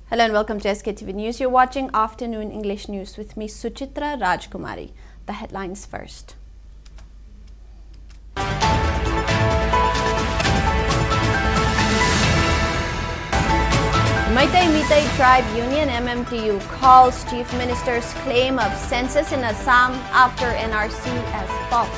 Hello and welcome to Sktv'S News. You're watching Afternoon English News with me, Suchitra Rajkumari. The headlines first. Meitei Tribe Union MMTU calls Chief Minister's claim of census in Assam after NRC as false.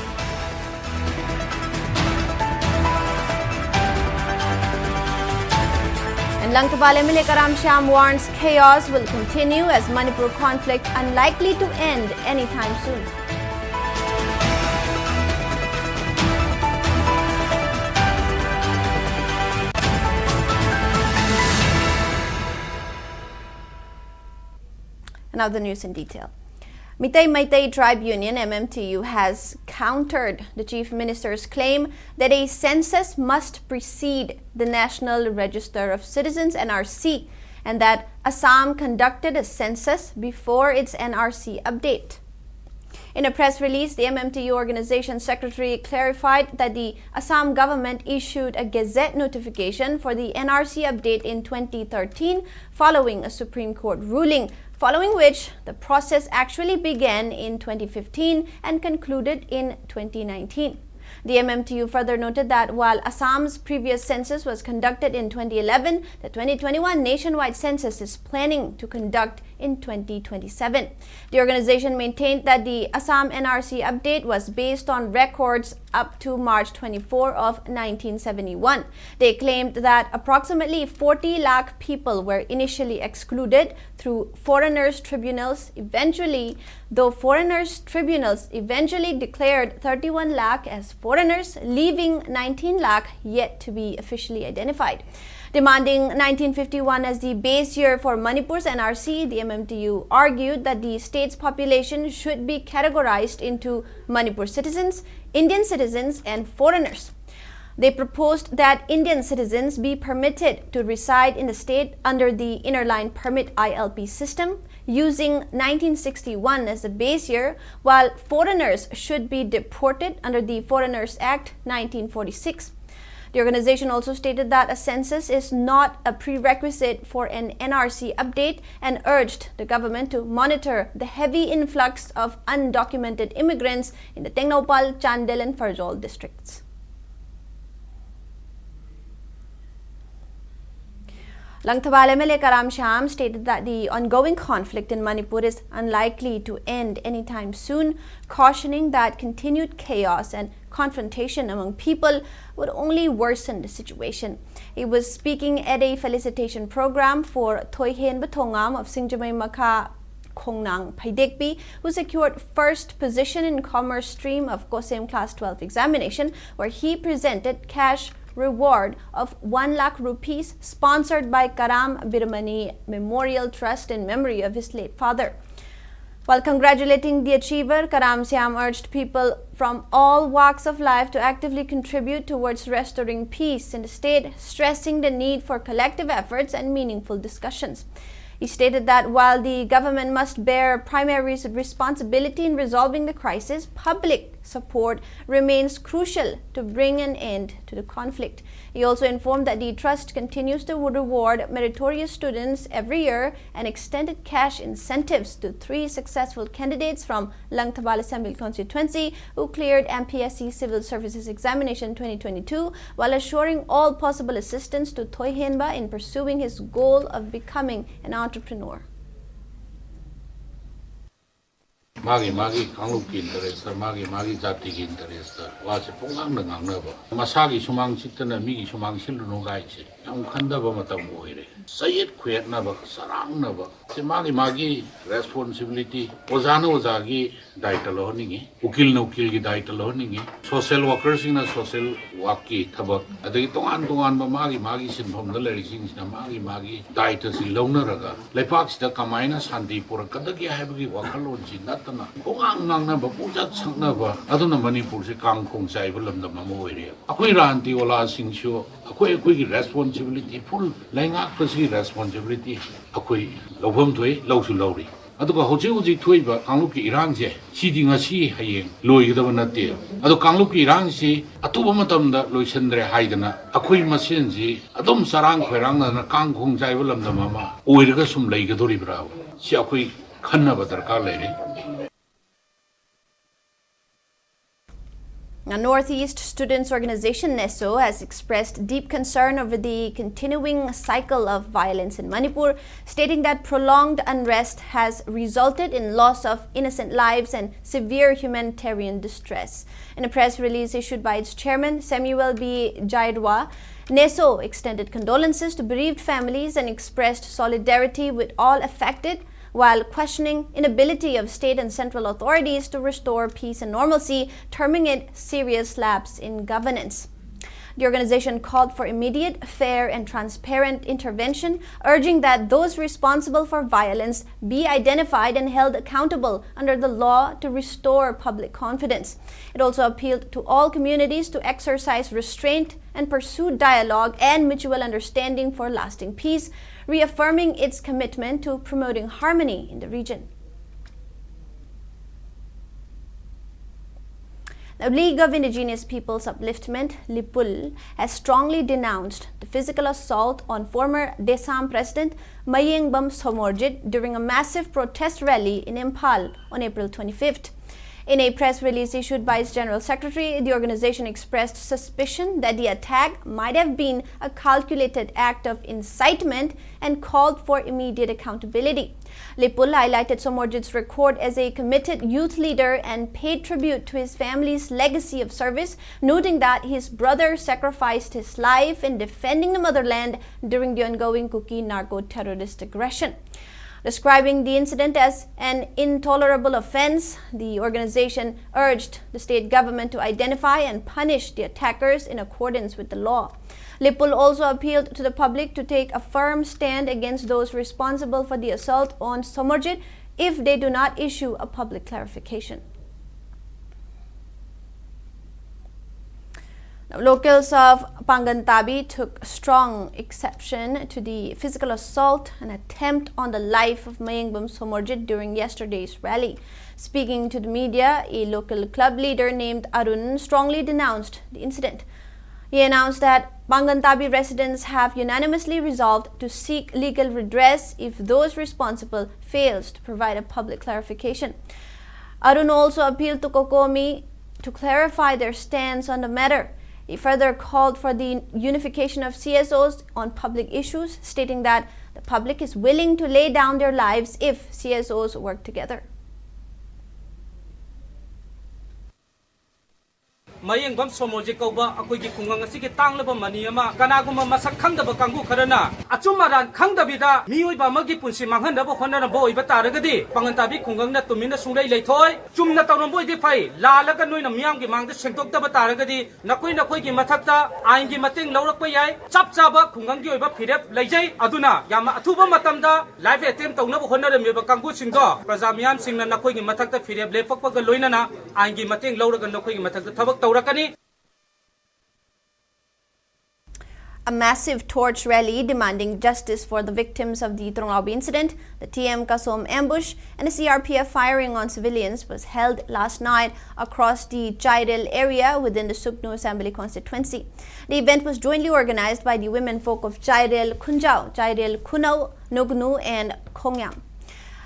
And Langtabale Milekaram Sham warns chaos will continue as Manipur conflict unlikely to end anytime soon. And now the news in detail. Meitei Tribe Union MMTU has countered the Chief Minister's claim that a census must precede the National Register of Citizens NRC and that Assam conducted a census before its NRC update. In a press release, the MMTU organization secretary clarified that the Assam government issued a Gazette notification for the NRC update in 2013 following a Supreme Court ruling, following which the process actually began in 2015 and concluded in 2019. The MMTU further noted that while Assam's previous census was conducted in 2011, the 2021 nationwide census is planning to conduct in 2027. The organization maintained that the Assam NRC update was based on records up to March 24 of 1971. They claimed that approximately 40 lakh people were initially excluded through foreigners' tribunals. Though foreigners' tribunals eventually declared 31 lakh as foreigners, leaving 19 lakh yet to be officially identified. Demanding 1951 as the base year for Manipur's NRC, the MMTU argued that the state's population should be categorized into Manipur citizens, Indian citizens, and foreigners. They proposed that Indian citizens be permitted to reside in the state under the Inner Line Permit ILP system, using 1961 as the base year, while foreigners should be deported under the Foreigners Act 1946. The organization also stated that a census is not a prerequisite for an NRC update and urged the government to monitor the heavy influx of undocumented immigrants in the Tengnoupal, Chandel, and Farzol districts. Langtabale Milekaram Sham stated that the ongoing conflict in Manipur is unlikely to end anytime soon, cautioning that continued chaos and confrontation among people would only worsen the situation. He was speaking at a felicitation program for Thoihen Batongam of Singjamay Makha Khongnang Paidekpi, who secured first position in commerce stream of COSEM Class 12 examination, where he presented cash reward of 1 lakh rupees sponsored by Karam Birmani Memorial Trust in memory of his late father. While congratulating the achiever, Karam Siam urged people from all walks of life to actively contribute towards restoring peace in the state, stressing the need for collective efforts and meaningful discussions. He stated that while the government must bear primary responsibility in resolving the crisis, public support remains crucial to bring an end to the conflict. He also informed that the trust continues to reward meritorious students every year and extended cash incentives to 3 successful candidates from Langtabale Assembly constituency who cleared MPSC Civil Services Examination 2022, while assuring all possible assistance to Thoihenba in pursuing his goal of becoming an entrepreneur. Magi Kangluki interest, Magi Jati interest, was a Pongang Nangaba. Masagi Sumang Chitana, Migi Sumang Silno Gaichi, and Kandaba Matamoire. Say it queer never, Sarang never. Magi responsibility, Ozano Zagi, Dietaloningi, Ukil no Kilgi Dietaloningi, social workers in a social waki tabak. At the Tongan Magi sin from the Larissings, Magi Dietas Ilonaraga. Lepax the Kamina Sandi for a Kadaki Habi Wakalonji, not Pongang Nangaba, Pujat Sangnava, Aduna Manipur, Kang Kong Saibalam the Mamoire. Aquiranti Ola Sing Show, a quick responsibility, full Langa responsibility, a quick Lovum to a low to lowry. ꯑꯗꯨꯒ ꯍꯧꯖꯤꯛ ꯊꯣꯛꯏꯕ ꯀꯥꯡꯂꯨꯞꯀꯤ ꯏꯔꯥꯡꯁꯦ ꯁꯤꯗꯤ ꯉꯁꯤ ꯍꯌꯦꯡ ꯂꯣꯏꯒꯗꯕ ꯅꯠꯇꯦ ꯑꯗꯣ ꯀꯥꯡꯂꯨꯞꯀꯤ ꯏꯔꯥꯡꯁꯤ ꯑꯊꯨꯕ ꯃꯇꯝꯗ ꯂꯣꯏꯁꯤꯟꯗ꯭ꯔꯦ ꯍꯥꯏꯗꯅ ꯑꯩꯈꯣꯏ ꯃꯁꯦꯟꯁꯤ ꯑꯗꯨꯝ ꯆꯔꯥꯡ ꯈꯣꯏꯔꯥꯡꯅꯗꯅ ꯀꯥꯡ ꯈꯣꯡ ꯆꯥꯏꯕ ꯂꯝꯗꯝ ꯑꯃ ꯑꯣꯏꯔꯒ ꯁꯨꯝ ꯂꯩꯒꯗꯣꯔꯤꯕ꯭ꯔꯥꯕ ꯁꯤ ꯑꯩꯈꯣꯏ ꯈꯟꯅꯕ ꯗꯔꯀꯥꯔ ꯂꯩꯔꯦ. A Northeast Students Organization NESO has expressed deep concern over the continuing cycle of violence in Manipur, stating that prolonged unrest has resulted in loss of innocent lives and severe humanitarian distress. In a press release issued by its chairman, Samuel B. Jaidwa, NESO extended condolences to bereaved families and expressed solidarity with all affected, while questioning inability of state and central authorities to restore peace and normalcy, terming it serious lapse in governance. The organization called for immediate, fair, and transparent intervention, urging that those responsible for violence be identified and held accountable under the law to restore public confidence. It also appealed to all communities to exercise restraint and pursue dialogue and mutual understanding for lasting peace, reaffirming its commitment to promoting harmony in the region. The League of Indigenous Peoples Upliftment, LIPUL, has strongly denounced the physical assault on former Desam President Mayengbam Somorjit during a massive protest rally in Imphal on April 25th. In a press release issued by its General Secretary, the organization expressed suspicion that the attack might have been a calculated act of incitement and called for immediate accountability. Lipul highlighted Somorjit's record as a committed youth leader and paid tribute to his family's legacy of service, noting that his brother sacrificed his life in defending the motherland during the ongoing Kuki narco-terrorist aggression. Describing the incident as an intolerable offense, the organization urged the state government to identify and punish the attackers in accordance with the law. Lipul also appealed to the public to take a firm stand against those responsible for the assault on Somorjit if they do not issue a public clarification. Now, locals of Pangantabi took strong exception to the physical assault and attempt on the life of Mayengbam Somorjit during yesterday's rally. Speaking to the media, a local club leader named Arun strongly denounced the incident. He announced that Pangantabi residents have unanimously resolved to seek legal redress if those responsible fails to provide a public clarification. Arun also appealed to Kokomi to clarify their stance on the matter. He further called for the unification of CSOs on public issues, stating that the public is willing to lay down their lives if CSOs work together. Mayengbam Somorjit kauba akoigi kungang asigi tanglaba maniyama kanaguma masak khangdaba kanggu kharana achumaran khangdabida miyoiba amagi punsi manghandaba honana boiba taragadi Pangantabi kungangna tumina sunglai leithoi chumna tawramboi di phai lalaga noina miyamgi mangda sengtoktaba taragadi nakoigi mathakta aingi mateng laurakpa yai chap chaba kunganggi oiba phirep leijai aduna yama athuba matamda live attempt tawnaba honaramiba kanggu singdo praja miyam singna nakoigi mathakta phirep lepakpaga loinana aingi mateng lauraga nakoigi mathakta thabak A massive torch rally demanding justice for the victims of the Trongabi incident, the TM Kasom ambush, and the CRPF firing on civilians was held last night across the Jairil area within the Suknu Assembly constituency. The event was jointly organized by the women folk of Jairil Kunjao, Jairil Kunau, Nugnu, and Kongyam.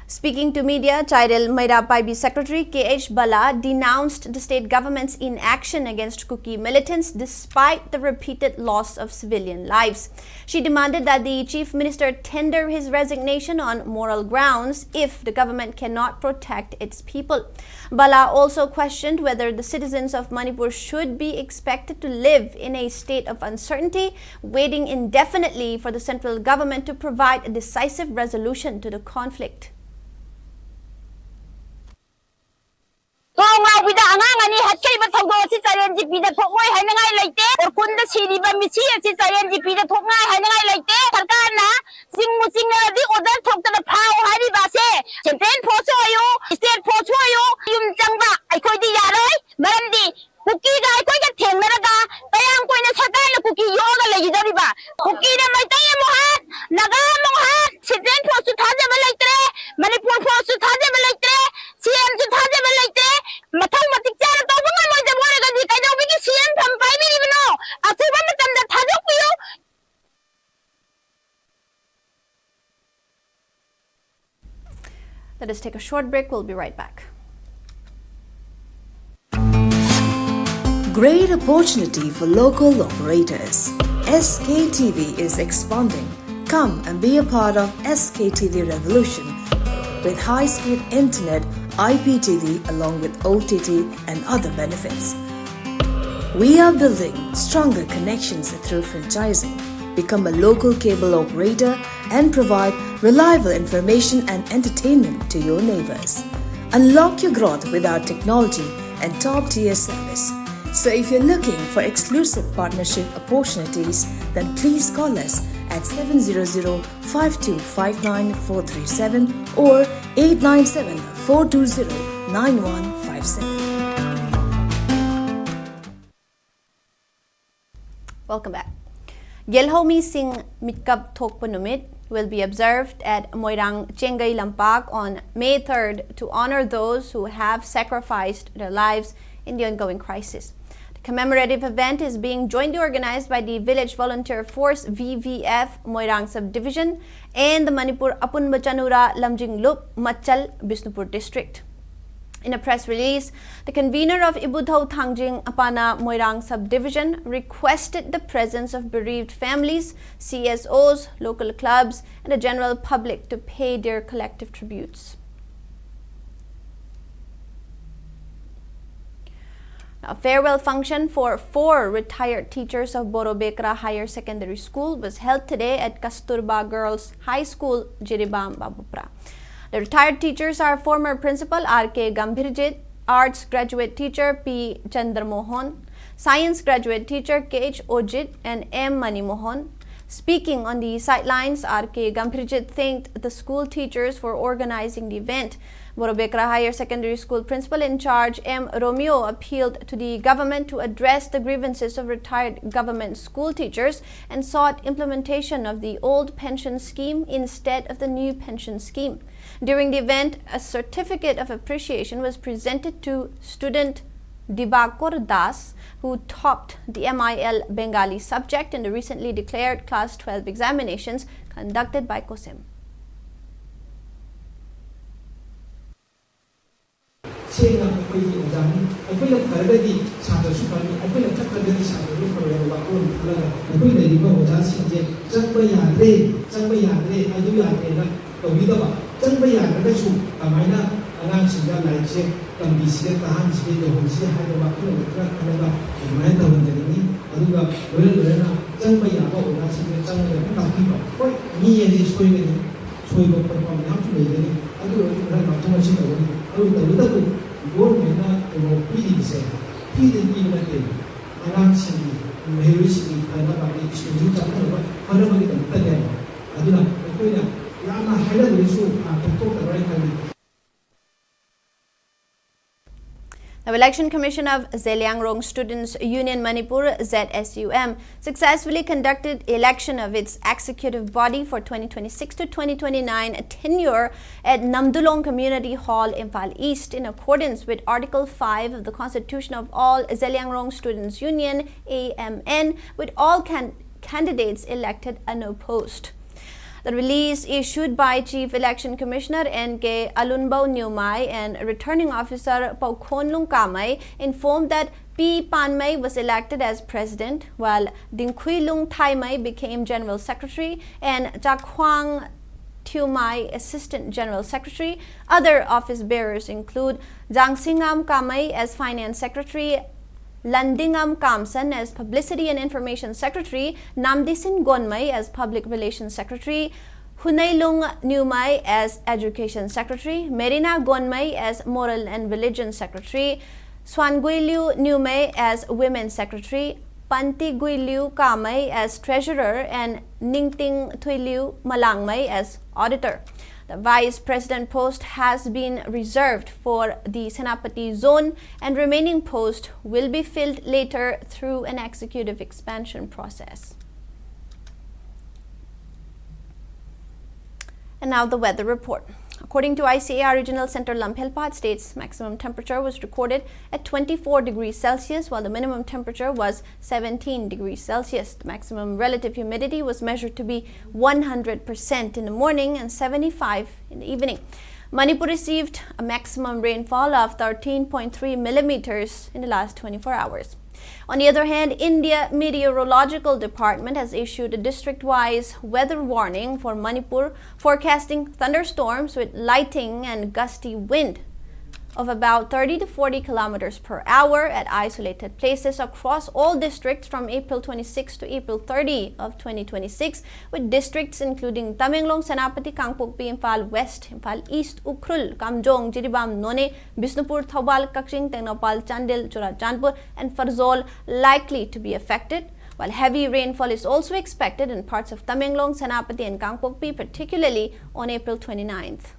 Speaking to media, Jairil Mairapaibi Secretary K.H. Bala denounced the state government's inaction against Kuki militants despite the repeated loss of civilian lives. She demanded that the Chief Minister tender his resignation on moral grounds if the government cannot protect its people. Bala also questioned whether the citizens of Manipur should be expected to live in a state of uncertainty, waiting indefinitely for the central government to provide a decisive resolution to the conflict. Wida angangani hatkaiba thawdo si charen ji pida thokmoi hainangai leite or kunda siriba misi si charen ji pida thokngai hainangai leite sarkar na singmu singna di order thokta phau hari base central force ayo state force ayo yum changba aikoi di yaroi marandi kuki ga aikoi ga thengnaraga tayang koina sarkar na kuki yoga legi dariba kuki na maitai mohat naga mohat central force thaja ba leite manipur force Let us take a short break. We'll be right back. Great opportunity for local operators. SKTV is expanding. Come and be a part of SKTV revolution with high-speed internet, IPTV along with OTT and other benefits. We are building stronger connections through franchising. Become a local cable operator and provide reliable information and entertainment to your neighbors. Unlock your growth with our technology and top-tier service. So if you're looking for exclusive partnership opportunities, then please call us at 700-5259-437 or 897-420-9157. Welcome back. Yelhomi Singh Mitkap Thokpanumit will be observed at Moirang Chengay Lampak on May 3rd to honor those who have sacrificed their lives in the ongoing crisis. The commemorative event is being jointly organized by the Village Volunteer Force VVF Moirang Subdivision and the Manipur Apunbachanura Lamjinglup Machal Bisnupur District. In a press release, the convener of Ibudhau Thangjing Apana Moirang Subdivision requested the presence of bereaved families, CSOs, local clubs, and the general public to pay their collective tributes. A farewell function for 4 retired teachers of Borobekra Higher Secondary School was held today at Kasturba Girls High School, Jiribam, Babupra. The retired teachers are former principal R.K. Gambhirjit, arts graduate teacher P. Chandramohan, science graduate teacher K.H. Ojit, and M. Manimohan. Speaking on the sidelines, R.K. Gambhirjit thanked the school teachers for organizing the event. Borobekra Higher Secondary School Principal in charge M. Romeo appealed to the government to address the grievances of retired government school teachers and sought implementation of the old pension scheme instead of the new pension scheme. During the event, a certificate of appreciation was presented to student Dibakor Das, who topped the MIL Bengali subject in the recently declared Class 12 examinations conducted by COSEM. The Election Commission of Zeliangrong Students Union Manipur ZSUM successfully conducted election of its executive body for 2026 to 2029 tenure at Namdulong Community Hall, Imphal East in accordance with Article 5 of the Constitution of all Zeliangrong Students Union AMN, with all candidates elected unopposed. The release issued by Chief Election Commissioner N.K. Alunbao Nyumai and Returning Officer Paukhonlung Kamay informed that P. Panmay was elected as President, while Dinkuilung Thaimay became General Secretary and Jakhwang Thiumay Assistant General Secretary. Other office bearers include Jangsingam Kamay as Finance Secretary, Landingam Kamsan as Publicity and Information Secretary, Namdisin Gonmay as Public Relations Secretary, Hunailung Nyumay as Education Secretary, Merina Gonmay as Moral and Religion Secretary, Swanguiliu Nyumay as Women's Secretary, Panti Guiliu Kamay as Treasurer, and Ningting Tuiliu Malangmay as Auditor. The Vice President post has been reserved for the Senapati zone, and remaining post will be filled later through an executive expansion process. And now the weather report. According to ICAR Regional Center Lamphelpat, state's maximum temperature was recorded at 24 degrees Celsius, while the minimum temperature was 17 degrees Celsius. The maximum relative humidity was measured to be 100% in the morning and 75% in the evening. Manipur received a maximum rainfall of 13.3 millimeters in the last 24 hours. On the other hand, India Meteorological Department has issued a district-wise weather warning for Manipur, forecasting thunderstorms with lightning and gusty wind of about 30 to 40 kilometers per hour at isolated places across all districts from April 26 to April 30 of 2026, with districts including Tamenglong, Senapati, Kangpokpi, Imphal West, Imphal East, Ukhrul, Kamjong, Jiribam, None, Bisnupur, Thawbal, Kakching, Tengnopal, Chandil, Churachandpur and Farzol likely to be affected, while heavy rainfall is also expected in parts of Tamenglong, Senapati and Kangpokpi, particularly on April 29th.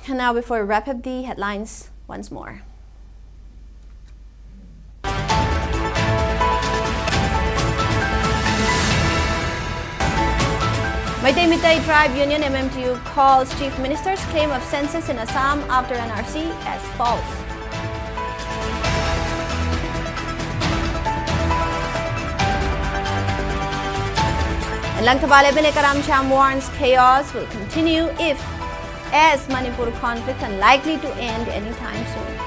And now, before we wrap up the headlines once more. Mitai Tribe Union MMTU calls Chief Minister's claim of census in Assam after NRC as false. And Langtabale Binekaramcham warns chaos will continue as Manipur conflict unlikely to end anytime soon.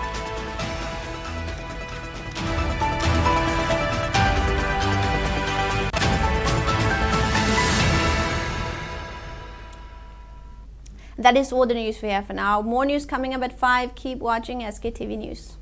That is all the news we have for now. More news coming up at 5. Keep watching SKTV News.